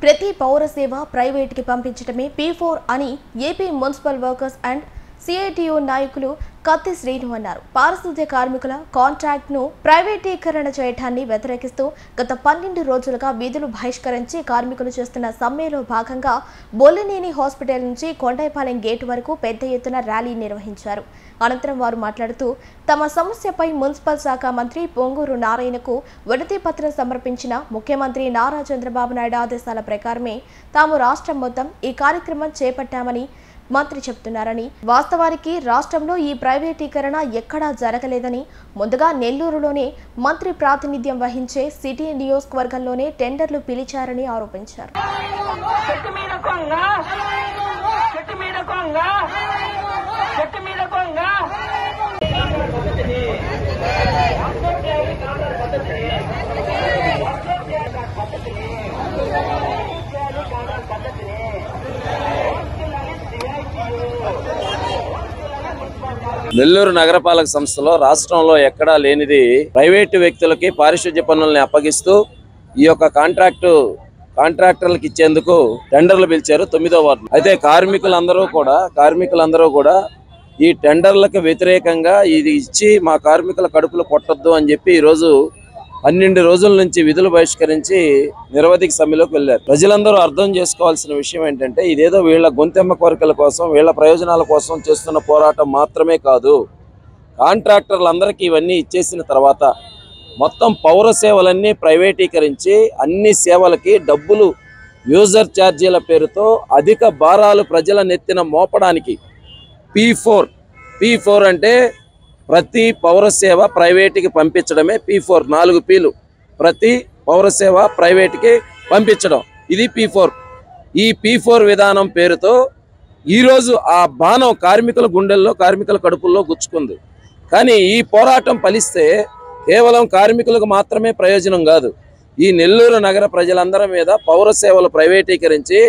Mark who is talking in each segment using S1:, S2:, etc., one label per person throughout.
S1: ప్రతి పౌర సేవ ప్రైవేట్ కి పంపించడమే P4 అని AP municipal workers and CITU నాయకులు కత్తి శ్రీను అన్నారు. పారిశుద్ధ్య కార్మికుల కాంట్రాక్ట్ ను ప్రైవేటీకరణ చేయడాన్ని వ్యతిరేకిస్తూ గత 12 రోజులుగా విధులు బహిష్కరించి కార్మికులు చేస్తున్న సమ్మెలో భాగంగా బొల్లినేని హాస్పిటల్ నుంచి కొండైపాలెం గేట్ వరకు పెద్ద ఎత్తున ర్యాలీ నిర్వహించారు. అనంతరం వారు మాట్లాడుతూ తమ సమస్యపై మున్సిపల్ శాఖ మంత్రి పొంగూరు నారాయణకు వినతి పత్రం సమర్పించిన ముఖ్యమంత్రి నారా చంద్రబాబు నాయుడు ఆదేశాల ప్రకారమే తాము రాష్ట్రం మొత్తం ఈ కార్యక్రమం చేపట్టామని మంత్రి చెప్తున్నారని, వాస్తవానికి రాష్ట్రంలో ఈ ప్రైవేటీకరణ ఎక్కడా జరగలేదని, ముందుగా నెల్లూరులోనే మంత్రి ప్రాతినిధ్యం వహించే సిటీ నియోజకవర్గంలోనే టెండర్లు పిలిచారని ఆరోపించారు.
S2: నెల్లూరు నగరపాలక సంస్థలో రాష్ట్రంలో ఎక్కడా లేనిది ప్రైవేటు వ్యక్తులకి పారిశుద్ధ్య పనుల్ని అప్పగిస్తూ ఈ యొక్క కాంట్రాక్టర్లకు ఇచ్చేందుకు టెండర్లు పిలిచారు 9వ వార్డు. అయితే కార్మికులందరూ కూడా ఈ టెండర్లకు వ్యతిరేకంగా ఇది ఇచ్చి మా కార్మికుల కడుపులు కొట్టొద్దు అని చెప్పి ఈరోజు 12 రోజుల నుంచి విధులు బహిష్కరించి నిరవధిక సమ్మెలోకి వెళ్లారు. ప్రజలందరూ అర్థం చేసుకోవాల్సిన విషయం ఏంటంటే ఇదేదో వీళ్ళ గొంతెమ్మ కోరికల కోసం, వీళ్ళ ప్రయోజనాల కోసం చేస్తున్న పోరాటం మాత్రమే కాదు. కాంట్రాక్టర్లందరికీ ఇవన్నీ ఇచ్చేసిన తర్వాత మొత్తం పౌర సేవలన్నీ ప్రైవేటీకరించి అన్ని సేవలకి డబ్బులు యూజర్ ఛార్జీల పేరుతో అధిక భారాలు ప్రజల నెత్తిన మోపడానికి P4 అంటే ప్రతి పౌర సేవ ప్రైవేట్కి పంపించడమే P4. 4 Pలు ప్రతి పౌర సేవ ప్రైవేట్కి పంపించడం, ఇది P4. ఈ P4 విధానం పేరుతో ఈరోజు ఆ బాణం కార్మికుల గుండెల్లో, కార్మికుల కడుపుల్లో గుచ్చుకుంది. కానీ ఈ పోరాటం ఫలిస్తే కేవలం కార్మికులకు మాత్రమే ప్రయోజనం కాదు, ఈ నెల్లూరు నగర ప్రజలందరి మీద పౌర సేవలు ప్రైవేటీకరించి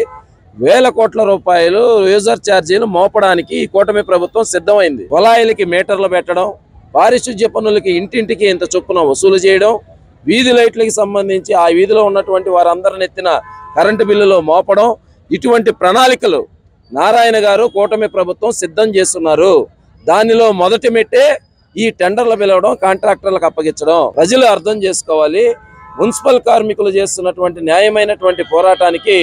S2: వేల కోట్ల రూపాయలు యూజర్ ఛార్జీలు మోపడానికి ఈ కూటమి ప్రభుత్వం సిద్ధమైంది. కుళాయిలకి మీటర్లు పెట్టడం, పారిశుద్ధ్య పనులకి ఇంటింటికి ఇంత చొప్పున వసూలు చేయడం, వీధి లైట్లకి సంబంధించి ఆ వీధిలో ఉన్నటువంటి వారందరిని ఎత్తిన కరెంటు బిల్లులో మోపడం, ఇటువంటి ప్రణాళికలు నారాయణ గారు కూటమి ప్రభుత్వం సిద్ధం చేస్తున్నారు. దానిలో మొదటి మెట్టే ఈ టెండర్లు పిలవడం, కాంట్రాక్టర్లకు అప్పగించడం. ప్రజలు అర్థం చేసుకోవాలి, మున్సిపల్ కార్మికులు చేస్తున్నటువంటి న్యాయమైనటువంటి పోరాటానికి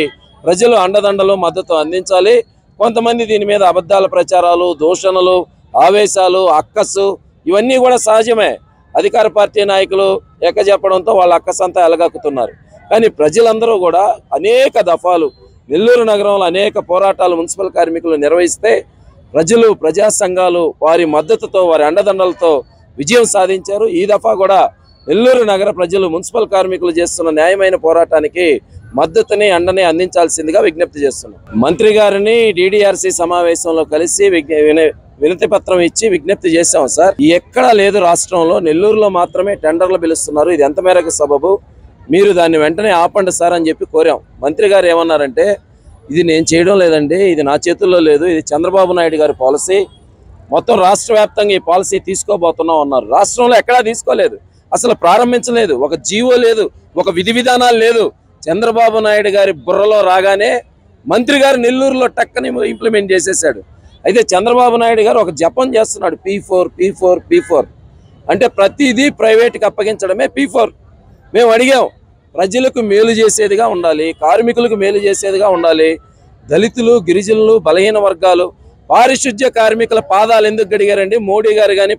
S2: ప్రజలు అండదండలు మద్దతు అందించాలి. కొంతమంది దీని మీద అబద్ధాల ప్రచారాలు, దూషణలు, ఆవేశాలు, అక్కసు ఇవన్నీ కూడా సహజమే. అధికార పార్టీ నాయకులు ఎక్కజెప్పడంతో వాళ్ళ అక్కసంతా ఎలగక్కుతున్నారు. కానీ ప్రజలందరూ కూడా అనేక దఫాలు నెల్లూరు నగరంలో అనేక పోరాటాలు మున్సిపల్ కార్మికులు నిర్వహిస్తే ప్రజలు, ప్రజా సంఘాలు వారి మద్దతుతో, వారి అండదండలతో విజయం సాధించారు. ఈ దఫా కూడా నెల్లూరు నగర ప్రజలు మున్సిపల్ కార్మికులు చేస్తున్న న్యాయమైన పోరాటానికి మద్దతుని, అండని అందించాల్సిందిగా విజ్ఞప్తి చేస్తున్నాం. మంత్రి గారిని DDRC సమావేశంలో కలిసి వినతి పత్రం ఇచ్చి విజ్ఞప్తి చేశాం. సార్, ఎక్కడా లేదు రాష్ట్రంలో, నెల్లూరులో మాత్రమే టెండర్లు పిలుస్తున్నారు, ఇది ఎంత మేరకు సబబు, మీరు దాన్ని వెంటనే ఆపండి సార్ అని చెప్పి కోరాం. మంత్రి గారు ఏమన్నారంటే ఇది నేను చేయడం లేదండి, ఇది నా చేతుల్లో లేదు, ఇది చంద్రబాబు నాయుడు గారి పాలసీ, మొత్తం రాష్ట్ర వ్యాప్తంగా ఈ పాలసీ తీసుకోబోతున్నాం అన్నారు. రాష్ట్రంలో ఎక్కడా తీసుకోలేదు, అసలు ప్రారంభించలేదు, ఒక జీవో లేదు, ఒక విధి విధానాలు లేదు. చంద్రబాబు నాయుడు గారి బుర్రలో రాగానే మంత్రి గారు నెల్లూరులో టక్కని ఇంప్లిమెంట్ చేసేసాడు. అయితే చంద్రబాబు నాయుడు గారు ఒక జపం చేస్తున్నాడు, P4 అంటే ప్రతిదీ ప్రైవేట్కి అప్పగించడమే P4. మేము అడిగాం, ప్రజలకు మేలు చేసేదిగా ఉండాలి, కార్మికులకు మేలు చేసేదిగా ఉండాలి. దళితులు, గిరిజనులు, బలహీన వర్గాలు, పారిశుద్ధ్య కార్మికుల పాదాలు ఎందుకు గడిగారండి? మోడీ గారు కానీ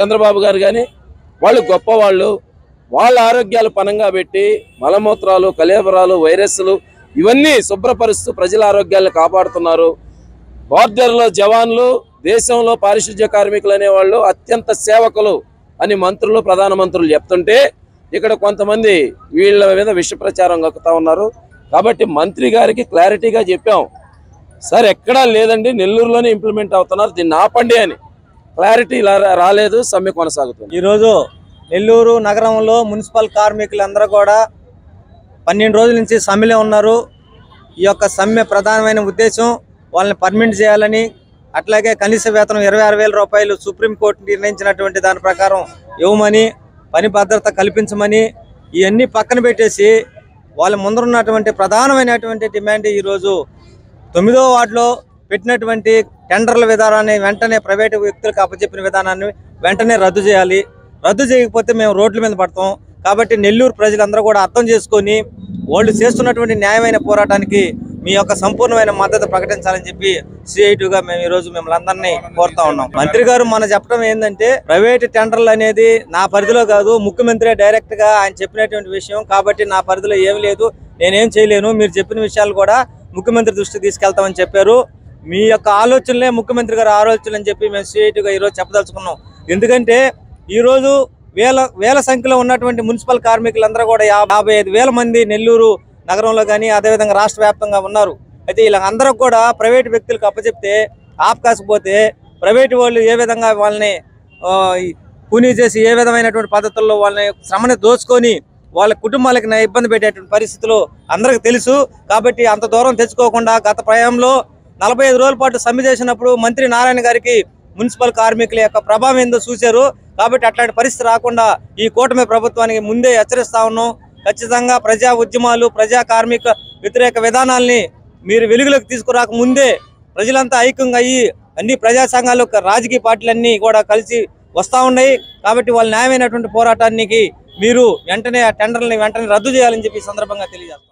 S2: చంద్రబాబు గారు కానీ వాళ్ళు గొప్పవాళ్ళు, వాళ్ళ ఆరోగ్యాలు పనంగా పెట్టి మలమూత్రాలు, కలేబరాలు, వైరస్లు ఇవన్నీ శుభ్రపరుస్తూ ప్రజల ఆరోగ్యాలను కాపాడుతున్నారు. బార్డర్లో జవాన్లు, దేశంలో పారిశుద్ధ్య కార్మికులు అనేవాళ్ళు అత్యంత సేవకులు అని మంత్రులు, ప్రధానమంత్రులు చెప్తుంటే ఇక్కడ కొంతమంది వీళ్ళ మీద విష ప్రచారం కక్కుతా ఉన్నారు. కాబట్టి మంత్రి గారికి క్లారిటీగా చెప్పాం, సార్ ఎక్కడా లేదండి, నెల్లూరులోనే ఇంప్లిమెంట్ అవుతున్నారు, దీన్ని ఆపండి అని. క్లారిటీ రాలేదు, సమ్మె కొనసాగుతుంది.
S3: ఈరోజు నెల్లూరు నగరంలో మున్సిపల్ కార్మికులందరూ కూడా 12 రోజుల నుంచి సమ్మెలో ఉన్నారు. ఈ యొక్క సమ్మె ప్రధానమైన ఉద్దేశం వాళ్ళని పర్మనెంట్ చేయాలని, అట్లాగే కనీస వేతనం 26,000 రూపాయలు సుప్రీంకోర్టు నిర్ణయించినటువంటి దాని ప్రకారం ఇవ్వమని, పని భద్రత కల్పించమని, ఇవన్నీ పక్కన పెట్టేసి వాళ్ళ ముందరున్నటువంటి ప్రధానమైనటువంటి డిమాండ్ ఈరోజు 9వ వార్డులో పెట్టినటువంటి టెండర్ల విధానాన్ని వెంటనే ప్రైవేటు వ్యక్తులకు అప్పచెప్పిన విధానాన్ని వెంటనే రద్దు చేయాలి. రద్దు చేయకపోతే మేము రోడ్ల మీద పడతాం. కాబట్టి నెల్లూరు ప్రజలందరూ కూడా అర్థం చేసుకొని వాళ్ళు చేస్తున్నటువంటి న్యాయమైన పోరాటానికి మీ యొక్క సంపూర్ణమైన మద్దతు ప్రకటించాలని చెప్పి CITగా మేము ఈరోజు మిమ్మల్ని అందరినీ కోరుతా ఉన్నాం. మంత్రి గారు మన చెప్పడం ఏంటంటే ప్రైవేట్ టెండర్లు అనేది నా పరిధిలో కాదు, ముఖ్యమంత్రి డైరెక్ట్ గా ఆయన చెప్పినటువంటి విషయం. కాబట్టి నా పరిధిలో ఏమి లేదు, నేనేం చేయలేను. మీరు చెప్పిన విషయాలు కూడా ముఖ్యమంత్రి దృష్టికి తీసుకెళ్తామని చెప్పారు. మీ యొక్క ఆలోచనలే ముఖ్యమంత్రి గారి ఆలోచనలు అని చెప్పి మేము CITగా ఈరోజు చెప్పదలుచుకున్నాం. ఎందుకంటే ఈరోజు వేల సంఖ్యలో ఉన్నటువంటి మున్సిపల్ కార్మికులందరూ కూడా 55,000 మంది నెల్లూరు నగరంలో కానీ అదేవిధంగా రాష్ట్ర వ్యాప్తంగా ఉన్నారు. అయితే వీళ్ళందరూ కూడా ప్రైవేటు వ్యక్తులకు అప్పచెప్తే ఆపకాకపోతే ప్రైవేటు వాళ్ళు ఏ విధంగా వాళ్ళని కూనీ చేసి ఏ విధమైనటువంటి పద్ధతుల్లో వాళ్ళని శ్రమని దోచుకొని వాళ్ళ కుటుంబాలకి ఇబ్బంది పెట్టేటువంటి పరిస్థితులు అందరికీ తెలుసు. కాబట్టి అంత దూరం తెచ్చుకోకుండా గత ప్రయాణంలో 45 రోజుల పాటు సమ్మె చేసినప్పుడు మంత్రి నారాయణ గారికి మున్సిపల్ కార్మికుల యొక్క ప్రభావం ఏందో చూశారు. కాబట్టి అట్లాంటి పరిస్థితి రాకుండా ఈ కూటమి ప్రభుత్వానికి ముందే హెచ్చరిస్తా ఉన్నాం. ఖచ్చితంగా ప్రజా ఉద్యమాలు, ప్రజా కార్మిక వ్యతిరేక విధానాల్ని మీరు వెలుగులోకి తీసుకురాక ముందే ప్రజలంతా ఐక్యంగా అయ్యి అన్ని ప్రజా సంఘాలు, రాజకీయ పార్టీలన్నీ కూడా కలిసి వస్తూ ఉన్నాయి. కాబట్టి వాళ్ళ న్యాయమైనటువంటి పోరాటానికి మీరు వెంటనే ఆ టెండర్లని వెంటనే రద్దు చేయాలని చెప్పి సందర్భంగా తెలియజేస్తాం.